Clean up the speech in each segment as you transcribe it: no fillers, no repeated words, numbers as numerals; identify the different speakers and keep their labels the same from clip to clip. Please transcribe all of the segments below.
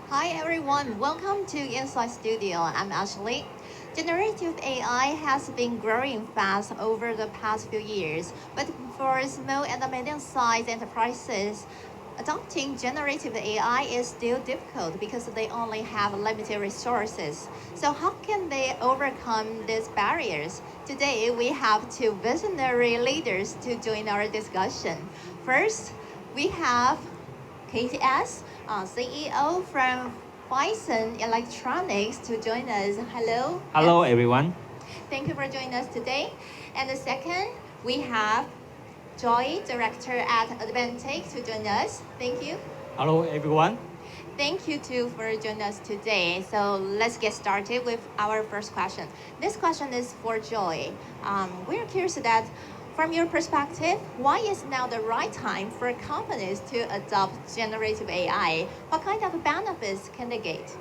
Speaker 1: Hi everyone, welcome to GenAI Studio. I'm Ashley. Generative AI has been growing fast over the past few years, but for small and medium-sized enterprises, adopting generative AI is still difficult because they only have limited resources. So how can they overcome these barriers? Today, we have two visionary leaders to join our discussion. First, we have KTS, CEO from Phison Electronics, to join us. Hello.
Speaker 2: Hello, everyone.
Speaker 1: Thank you for joining us today. And the second, we have Joy, Director at Advantech, to join us. Thank you.
Speaker 2: Hello, everyone.
Speaker 1: Thank you too for joining us today. So let's get started with our first question. This question is for Joy. We're curious that from your perspective, why is now the right time for companies to adopt generative AI? What kind of benefits can they get?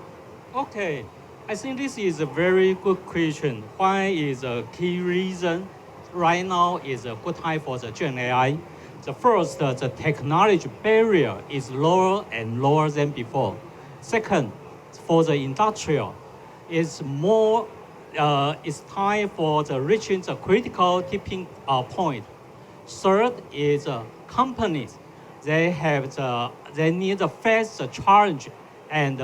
Speaker 2: Okay, I think this is a very good question. Why is a key reason right now is a good time for the Gen AI? The first, the technology barrier is lower and lower than before. Second, for the industrial, it's more. It's time for the reaching the critical tipping point. Third is companies. They need to face the challenge and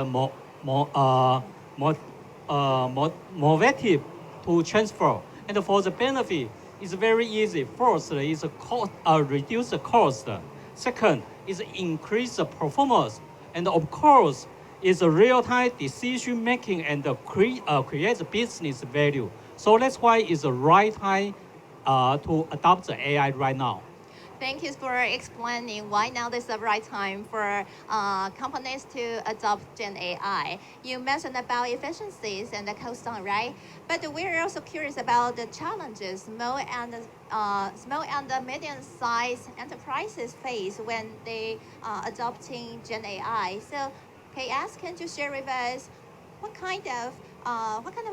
Speaker 2: motivated to transfer. And for the benefit, it's very easy. First is reduce the cost. Second is increase the performance. And of course, is a real-time decision making and create business value. So that's why it's the right time to adopt the AI right now.
Speaker 1: Thank you for explaining why now is the right time for companies to adopt Gen AI. You mentioned about efficiencies and the cost down, right? But we're also curious about the challenges small and medium-sized enterprises face when they adopting Gen AI. So, KS, can you share with us what kind of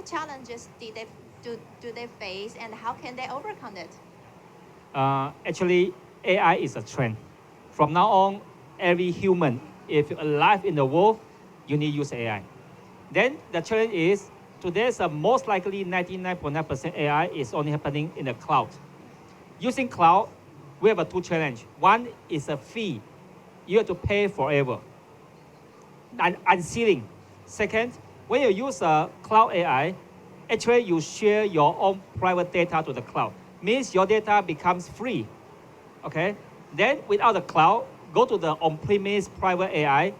Speaker 1: challenges do they face and how can they overcome it?
Speaker 2: Actually, AI is a trend. From now on, every human, if you're alive in the world, you need to use AI. Then the challenge is, today's most likely 99.9% AI is only happening in the cloud. Using cloud, we have two challenges. One is a fee. You have to pay forever. And ceiling. Second, when you use a cloud AI, actually you share your own private data to the cloud. Means your data becomes free. Okay? Then without the cloud, go to the on-premise private AI.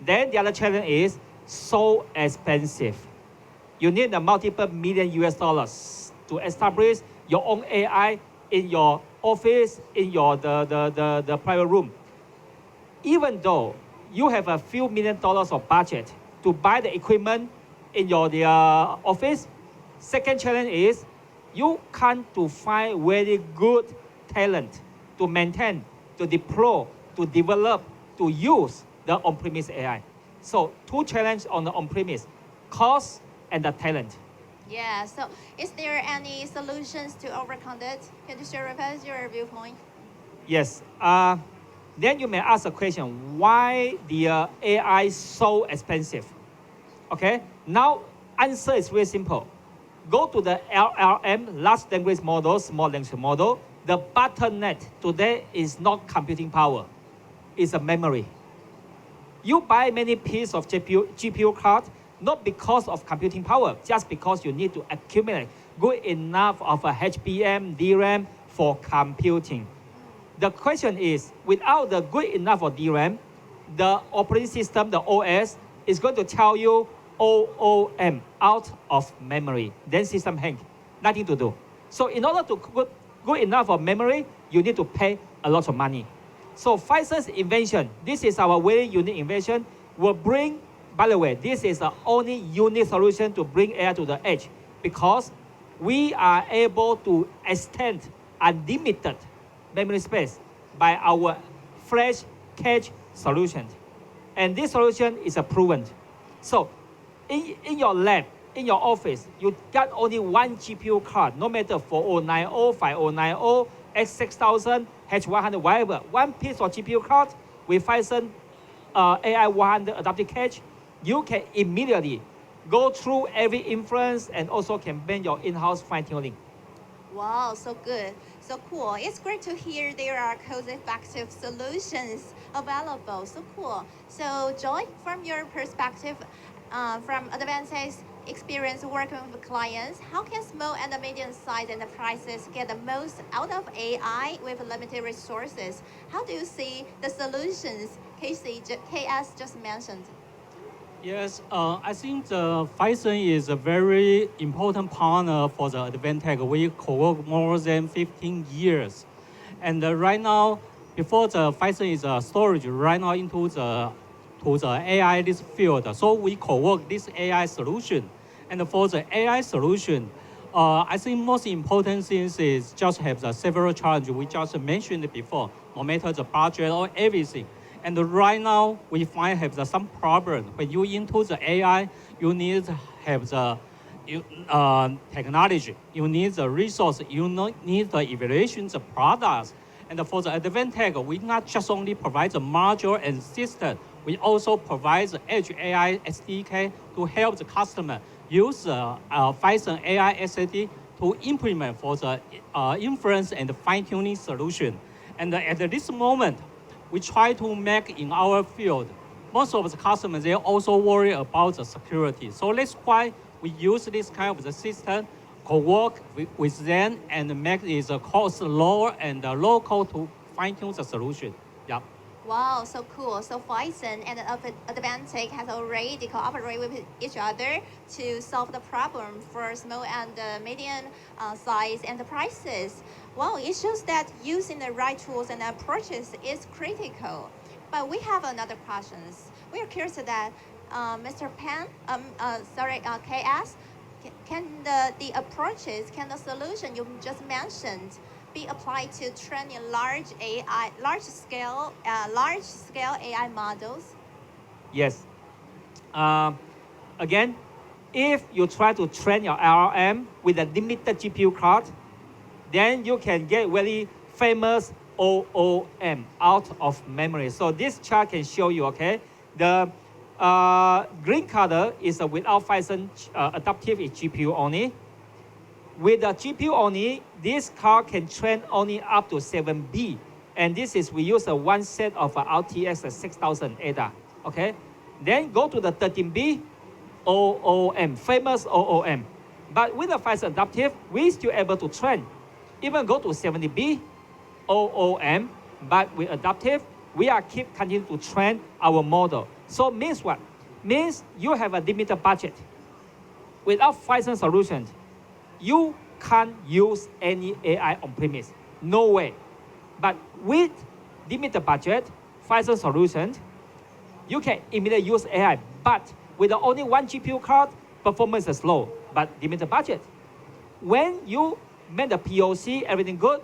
Speaker 2: Then the other challenge is so expensive. You need a multiple million US dollars to establish your own AI in your office, in your the private room. Even though you have a few $1 million of budget to buy the equipment in your office, second challenge is you can't to find very good talent to maintain, to deploy, to develop, to use the on-premise AI. So two challenges on the on-premise, cost and the talent.
Speaker 1: Yeah, so is there any solutions to overcome that? Can you share with us your viewpoint?
Speaker 2: Yes. Then you may ask a question, why the AI is so expensive? Okay, now answer is very simple. Go to the LLM, large language model, small language model. The bottleneck today is not computing power, it's a memory. You buy many pieces of GPU card, not because of computing power, just because you need to accumulate good enough of a HBM, DRAM for computing. The question is, without the good enough of DRAM, the operating system, the OS, is going to tell you OOM, out of memory. Then system hang, nothing to do. So in order to good enough of memory, you need to pay a lot of money. So Phison's invention, this is our very unique invention, will bring, by the way, this is the only unique solution to bring AI to the edge because we are able to extend unlimited memory space by our flash cache solution. And this solution is a proven. So in your lab, in your office, you got only one GPU card, no matter 4090, 5090, X6000, H100, whatever. One piece of GPU card with Phison AI 100 adaptive cache, you can immediately go through every inference and also can bend your in-house fine-tuning.
Speaker 1: Wow, so good, so cool. It's great to hear there are cost-effective solutions available. So cool. So Joy, from your perspective, from Advantech's experience working with clients, how can small and medium-sized enterprises get the most out of AI with limited resources? How do you see the solutions KS just mentioned?
Speaker 3: Yes, I think the Phison is a very important partner for the Advantech. We co-work more than 15 years. And right now, before the Phison is storage, right now into the AI this field. So we co-work this AI solution. And for the AI solution, I think most important thing is just have the several challenges we just mentioned before, no matter the budget or everything. And right now, we find have some problem. When you into the AI, you need to have the technology. You need the resource. You need the evaluation, the products. And for the Advantech, we not just only provide the module and system, we also provide the Edge AI SDK to help the customer use the Phison AI SDK to implement for the inference and fine-tuning solution. And at this moment, we try to make in our field. Most of the customers, they also worry about the security. So that's why we use this kind of the system, co-work with them and make it cost lower and local to fine-tune the solution. Yeah.
Speaker 1: Wow, so cool. So Phison and Advantech has already cooperated with each other to solve the problem for small and medium size enterprises. Wow, it shows that using the right tools and approaches is critical. But we have another question. We are curious that Mr. Pan, KS, can the approaches, can the solution you just mentioned be applied to training large scale AI models?
Speaker 2: Yes. Again, if you try to train your LLM with a limited GPU card, then you can get very famous OOM out of memory. So this chart can show you, okay, the green color is without Phison adaptive is GPU only. With the GPU only, this card can train only up to 7B. And this is, we use one set of RTX 6000 ADA, okay? Then go to the 13B, OOM, famous OOM. But with the Phison adaptive, we still able to train. Even go to 70B, OOM, but with adaptive, we are continue to train our model. So means what? Means you have a limited budget. Without Phison solution, you can't use any AI on premise. No way. But with limited budget, Phison solution, you can immediately use AI. But with only one GPU card, performance is low, but limited budget. When you make the POC, everything good,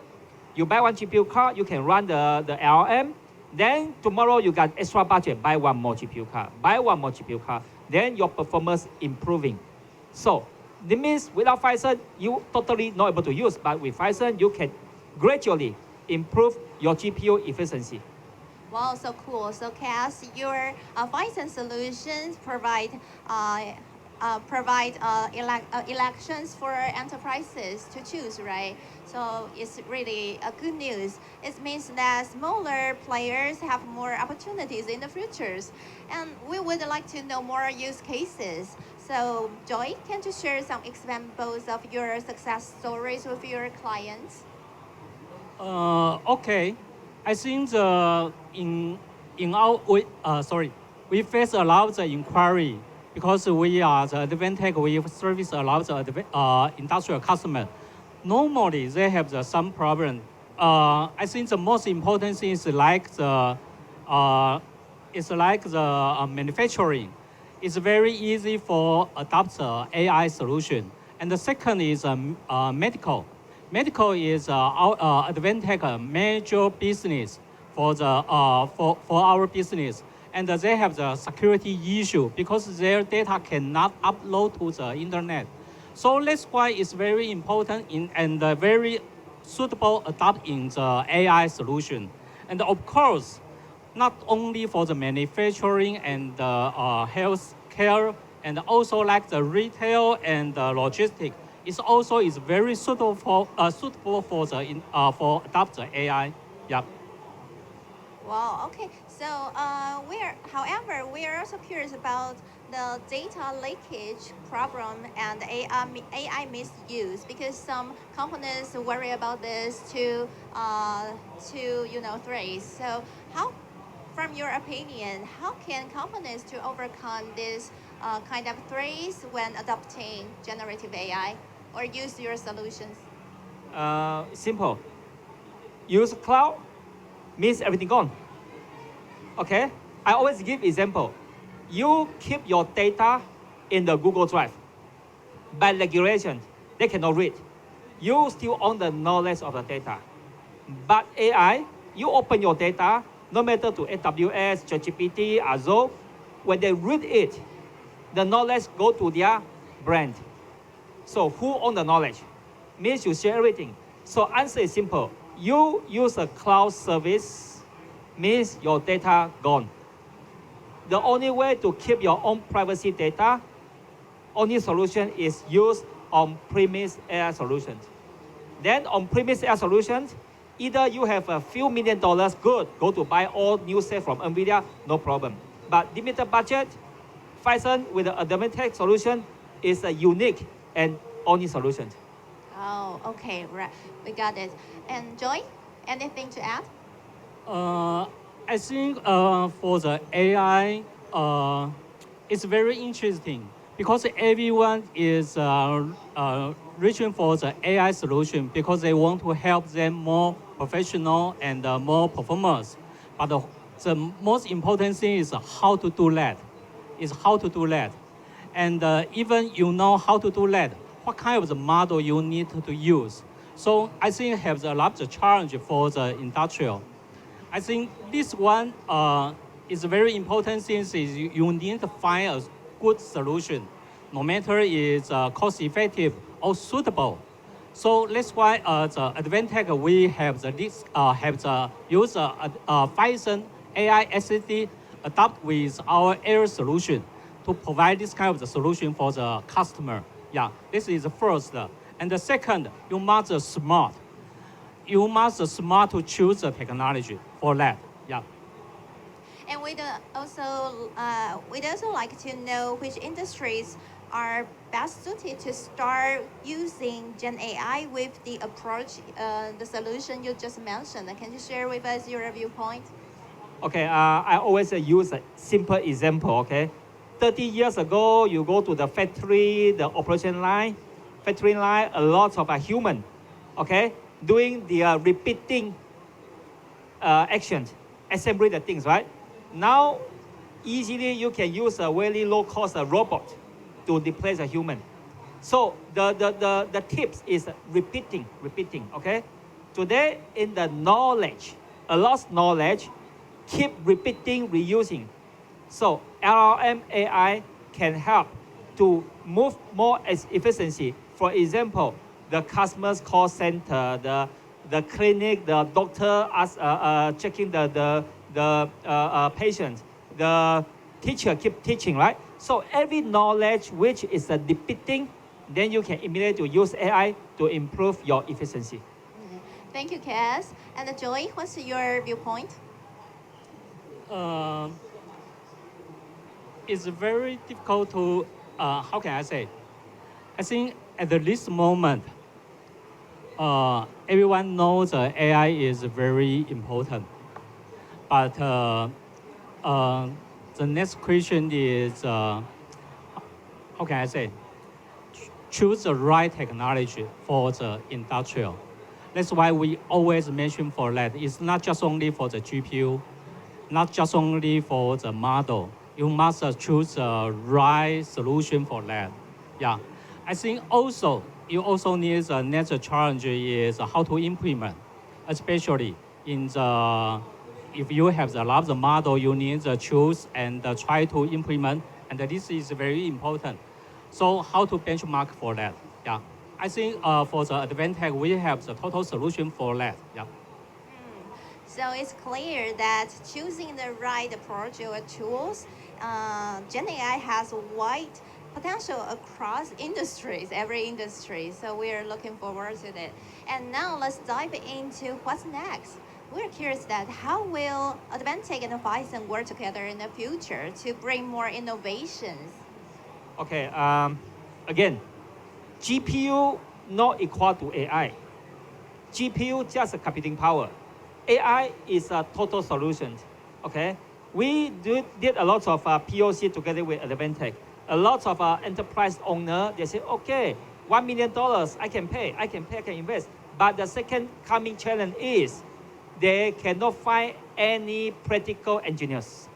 Speaker 2: you buy one GPU card, you can run the LLM. Then tomorrow you got extra budget, buy one more GPU card, buy one more GPU card. Then your performance improving. So that means without Phison, you totally not able to use. But with Phison, you can gradually improve your GPU efficiency.
Speaker 1: Wow, so cool. So Cass, your Phison solutions provide elections for enterprises to choose, right? So it's really a good news. It means that smaller players have more opportunities in the futures. And we would like to know more use cases. So Joy, can you share some examples of your success stories with your clients?
Speaker 3: Okay. I think we face a lot of inquiry because we are the Advantech, we service a lot of industrial customers. Normally, they have some problem. I think the most important thing is like the manufacturing. It's very easy for adopt AI solution. And the second is medical. Medical is our Advantech major business for our business. And they have the security issue because their data cannot upload to the internet. So that's why it's very important and very suitable adopt in the AI solution. And of course, not only for the manufacturing and health care, and also like the retail and logistics. It's also is very suitable for for adaptive AI. Yeah.
Speaker 1: Wow, okay. So however, we are also curious about the data leakage problem and AI misuse because some companies worry about this to threats. So how, from your opinion, how can companies to overcome this kind of threats when adopting generative AI or use your solutions?
Speaker 2: Simple. Use cloud means everything gone. Okay? I always give example. You keep your data in the Google Drive. By regulation, they cannot read. You still own the knowledge of the data. But AI, you open your data, no matter to AWS, ChatGPT, Azure, when they read it, the knowledge go to their brand. So who own the knowledge? Means you share everything. So answer is simple. You use a cloud service, means your data gone. The only way to keep your own privacy data, only solution is use on-premise AI solutions. Then on-premise AI solutions, either you have a few $1 million, good, go to buy all new set from NVIDIA, no problem. But limited budget, Phison with the Advantech solution is a unique and only solution.
Speaker 1: Oh, okay, right. We got it. And Joy, anything to add?
Speaker 3: I think for the AI, it's very interesting because everyone is reaching for the AI solution because they want to help them more professional and more performance. But the most important thing is how to do that. Is how to do that. And even you know how to do that, what kind of the model you need to use. So I think it has a lot of challenge for the industrial. I think this one is a very important thing is you need to find a good solution, no matter it's cost effective or suitable. So that's why the Advantech we have the use Phison AI SSD adapt with our air solution to provide this kind of the solution for the customer. Yeah, this is the first. And the second, you must be smart. You must be smart to choose the technology for that. Yeah.
Speaker 1: And we'd also like to know which industries are best suited to start using Gen AI with the approach, the solution you just mentioned. Can you share with us your viewpoint?
Speaker 2: Okay, I always use a simple example, okay? 30 years ago, you go to the factory, the operation line, a lot of human, okay? Doing the repeating actions, assembly the things, right? Now, easily you can use a very low-cost robot to replace a human. So the tips is repeating, okay? Today, in the knowledge, a lost knowledge, keep repeating, reusing. So LLM AI can help to move more efficiency. For example, the customer's call center, the clinic, the doctor checking the patient, the teacher keep teaching, right? So every knowledge which is repeating, then you can immediately use AI to improve your efficiency.
Speaker 1: Thank you, Cass. And Joy, what's your viewpoint?
Speaker 3: It's very difficult to, how can I say? I think at this moment, everyone knows AI is very important. But the next question is, how can I say? Choose the right technology for the industrial. That's why we always mention for that. It's not just only for the GPU, not just only for the model. You must choose the right solution for that. Yeah, I think also you also need the next challenge is how to implement, especially in the if you have a lot of model, you need to choose and try to implement, and this is very important. So how to benchmark for that? Yeah, I think for the Advantech we have the total solution for that. Yeah.
Speaker 1: So it's clear that choosing the right approach or tools, GenAI has wide potential across industries, every industry. So we are looking forward to that. And now let's dive into what's next. We're curious that how will Advantech and Phison work together in the future to bring more innovations?
Speaker 2: Okay, again, GPU not equal to AI. GPU just a computing power. AI is a total solution. Okay, we did a lot of POC together with Advantech. A lot of enterprise owner, they say, okay, $1 million, I can pay, I can invest. But the second coming challenge is they cannot find any practical engineers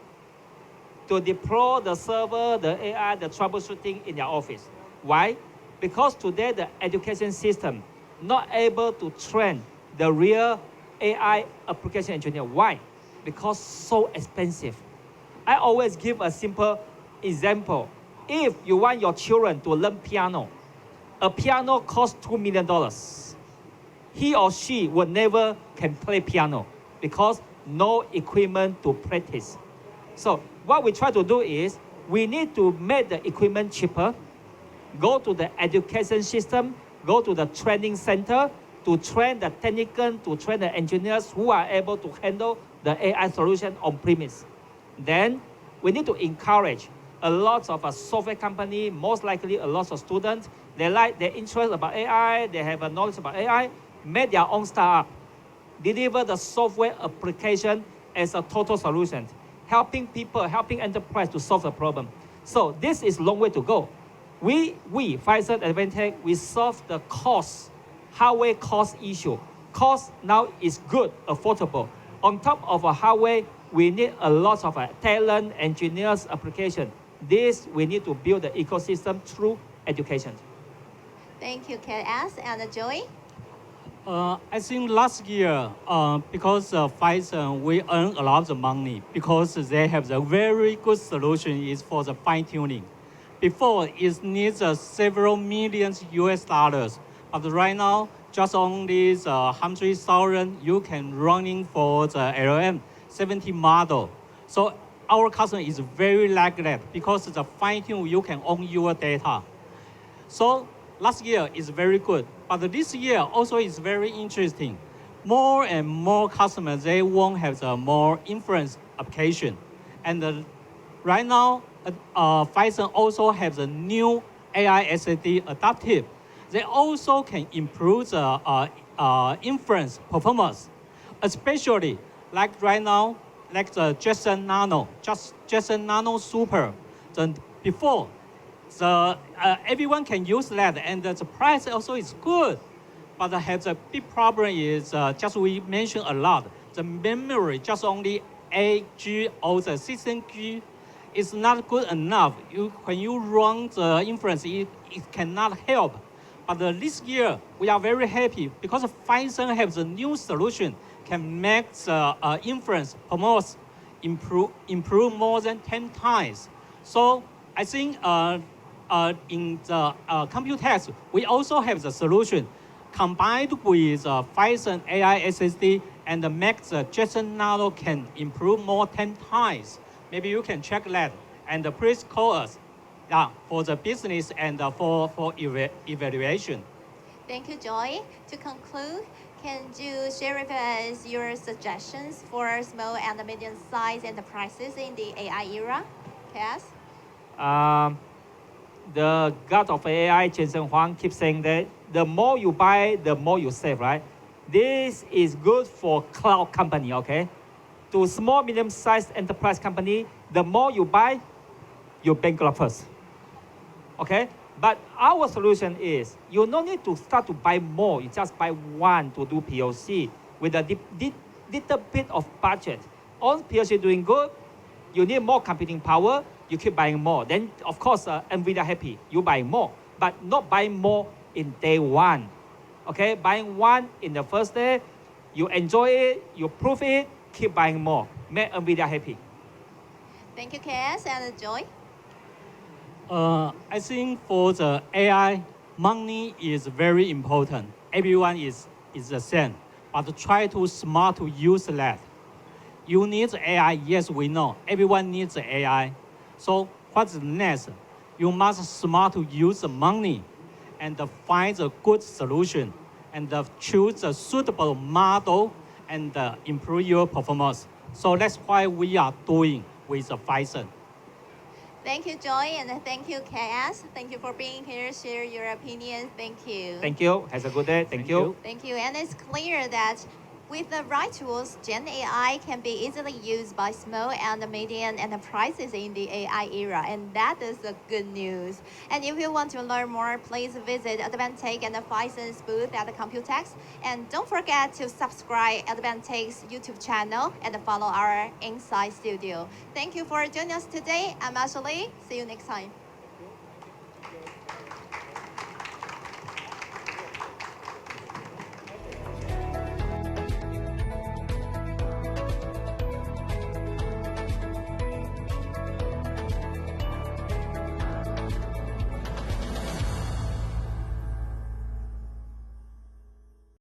Speaker 2: to deploy the server, the AI, the troubleshooting in their office. Why? Because today the education system not able to train the real AI application engineer. Why? Because so expensive. I always give a simple example. If you want your children to learn piano, a piano costs $2 million. He or she will never can play piano because no equipment to practice. So what we try to do is we need to make the equipment cheaper, go to the education system, go to the training center to train the technician, to train the engineers who are able to handle the AI solution on premise. Then we need to encourage a lot of a software company, most likely a lot of students, they're interested about AI, they have a knowledge about AI, make their own startup, deliver the software application as a total solution, helping people, helping enterprise to solve the problem. So this is a long way to go. We Phison Advantech, we solve the cost, hardware cost issue. Cost now is good, affordable. On top of a hardware, we need a lot of talent, engineers, application. This, we need to build the ecosystem through education.
Speaker 1: Thank you, KS and Joy.
Speaker 3: I think last year, because Phison, we earn a lot of money because they have a very good solution is for the fine tuning. Before, it needs several millions US dollars, but right now, just only 100,000 you can running for the LLM 70 model. So our customer is very like that because the fine tune you can own your data. So last year is very good, but this year also is very interesting. More and more customers, they won't have the more inference application. And right now, Phison also has a new AI SSD adaptive. They also can improve the inference performance, especially like right now, like the Jetson Nano, just Jetson Nano Super. Then before, everyone can use that, and the price also is good. But has a big problem is just we mentioned a lot. The memory just only 8G or the 16G is not good enough. When you run the inference, it cannot help. But this year, we are very happy because Phison has a new solution can make the inference performance improve more than 10 times. So I think in the COMPUTEX, we also have the solution combined with Phison AI SSD and make the Jetson Nano can improve more 10 times. Maybe you can check that and please call us for the business and for evaluation.
Speaker 1: Thank you, Joy. To conclude, can you share with us your suggestions for small and medium-sized enterprises in the AI era? Cass?
Speaker 2: The god of AI, Jensen Huang, keeps saying that the more you buy, the more you save, right? This is good for cloud company, okay? To small, medium-sized enterprise company, the more you buy, you bankrupt first, okay? But our solution is you don't need to start to buy more. You just buy one to do POC with a little bit of budget. All POC doing good, you need more computing power, you keep buying more. Then, of course, NVIDIA happy, you buy more. But not buying more in day one. Okay, buying one in the first day, you enjoy it, you prove it, keep buying more. Make NVIDIA happy.
Speaker 1: Thank you, Cass and Joy.
Speaker 3: I think for the AI, money is very important. Everyone is the same, but try to smart to use that. You need AI, yes, we know. Everyone needs AI. So what's next? You must smart to use the money and find a good solution and choose a suitable model and improve your performance. So that's why we are doing with Phison.
Speaker 1: Thank you, Joy, and thank you, KS. Thank you for being here, share your opinions. Thank you.
Speaker 2: Thank you. Have a good day. Thank you.
Speaker 1: Thank you. And it's clear that with the right tools, GenAI can be easily used by small and medium enterprises in the AI era, and that is the good news. And if you want to learn more, please visit Advantech and Phison's booth at the COMPUTEX. And don't forget to subscribe Advantech's YouTube channel and follow our Inside Studio. Thank you for joining us today. I'm Ashley. See you next time.